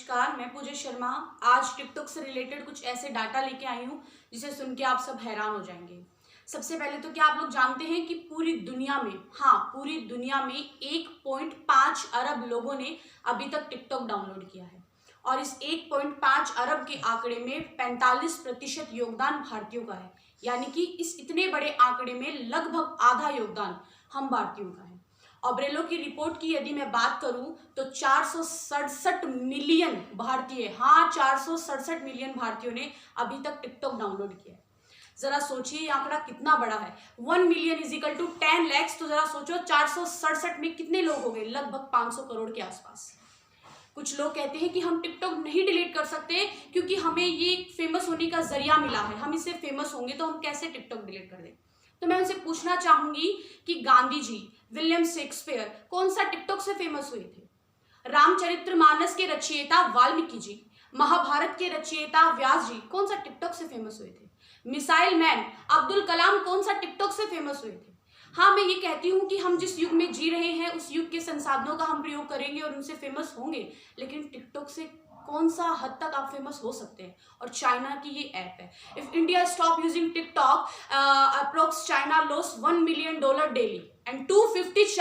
नमस्कार, मैं पूजा शर्मा। आज टिकटॉक से रिलेटेड कुछ ऐसे डाटा लेके आई हूँ जिसे सुन के आप सब हैरान हो जाएंगे। सबसे पहले तो क्या आप लोग जानते हैं कि पूरी दुनिया में, पूरी दुनिया में 1.5 अरब लोगों ने अभी तक टिकटॉक डाउनलोड किया है और इस 1.5 अरब के आंकड़े में 45% योगदान भारतीयोों का है। यानी कि इस इतने बड़े आंकड़े में लगभग आधा योगदान हम भारतीयों का है। ऑब्रेलो की रिपोर्ट की यदि मैं बात करूं तो 467 मिलियन भारतीय, 467 मिलियन भारतीयों ने अभी तक टिकटॉक डाउनलोड किया है। जरा सोचिए ये आंकड़ा कितना बड़ा है। 1 million is equal to 10 lakhs। तो जरा सोचो 467 में कितने लोग हो गए, लगभग 500 करोड़ के आसपास। कुछ लोग कहते हैं कि हम टिकटॉक नहीं डिलीट कर सकते क्योंकि हमें ये फेमस होने का जरिया मिला है, हम इससे फेमस होंगे तो हम कैसे टिकटॉक डिलीट कर दें। तो मैं उनसे पूछना चाहूंगी कि गांधी जी, विलियम शेक्सपियर कौन सा टिकटॉक से फेमस हुए थे? रामचरितमानस के रचयिता वाल्मीकि जी, महाभारत के रचयिता व्यास जी कौन सा टिकटॉक से फेमस हुए थे? मिसाइल मैन अब्दुल कलाम कौन सा टिकटॉक से फेमस हुए थे? मैं ये कहती हूँ कि हम जिस युग में जी रहे हैं उस युग के संसाधनों का हम प्रयोग करेंगे और उनसे फेमस होंगे, लेकिन टिकटॉक से कौन सा हद तक आप फेमस हो सकते हैं? और चाइना की ये ऐप है। If India stop using TikTok, approx China loss $1 million daily and 250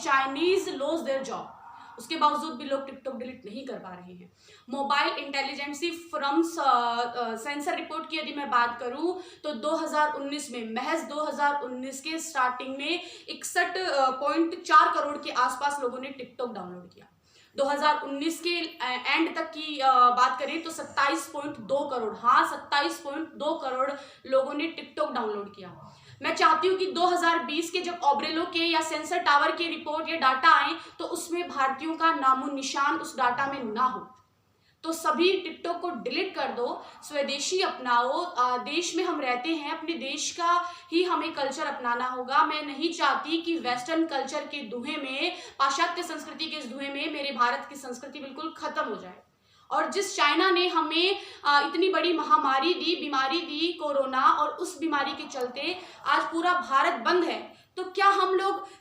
Chinese loss their job. उसके बावजूद भी लोग टिकटॉक डिलीट नहीं कर पा रहे हैं। Mobile intelligence firms sensor report की यदि मैं बात करूं तो 2019 में, महज 2019 के स्टार्टिंग में 61.4 करोड़ के आसपास लोगों ने टिकटॉक डाउनलोड किया। 2019 के एंड तक की बात करें तो 27.2 करोड़, 27.2 करोड़ लोगों ने टिकटॉक डाउनलोड किया। मैं चाहती हूँ कि 2020 के जब ऑब्रेलो के या सेंसर टावर की रिपोर्ट या डाटा आए तो उसमें भारतीयों का नामो निशान उस डाटा में ना हो। तो सभी टिकटॉक को डिलीट कर दो, स्वदेशी अपनाओ। देश में हम रहते हैं, अपने देश का ही हमें कल्चर अपनाना होगा। मैं नहीं चाहती कि वेस्टर्न कल्चर के धुएं में, पाश्चात्य संस्कृति के इस धुएं में मेरे भारत की संस्कृति बिल्कुल खत्म हो जाए। और जिस चाइना ने हमें इतनी बड़ी महामारी दी, बीमारी दी, कोरोना, और उस बीमारी के चलते आज पूरा भारत बंद है, तो क्या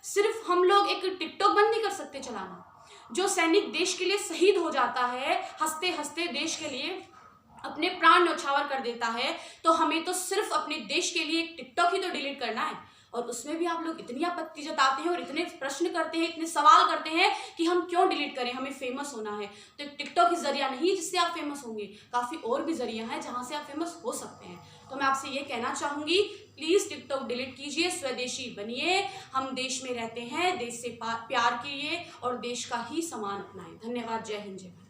सिर्फ हम लोग एक टिकटॉक बंद नहीं कर सकते चलाना? जो सैनिक देश के लिए शहीद हो जाता है, हंसते हंसते देश के लिए अपने प्राण न्यौछावर कर देता है, तो हमें तो सिर्फ अपने देश के लिए टिकटॉक ही तो डिलीट करना है। और उसमें भी आप लोग इतनी आपत्ति जताते हैं और इतने प्रश्न करते हैं, इतने सवाल करते हैं कि हम क्यों डिलीट करें, हमें फेमस होना है। तो टिकटॉक ही जरिया नहीं जिससे आप फेमस होंगे, काफ़ी और भी जरिया हैं जहां से आप फेमस हो सकते हैं। तो मैं आपसे ये कहना चाहूँगी, प्लीज़ टिकटॉक डिलीट कीजिए, स्वदेशी बनिए। हम देश में रहते हैं, देश से प्यार कीजिए और देश का ही सम्मान अपनाएं। धन्यवाद। जय हिंद, जय भारत।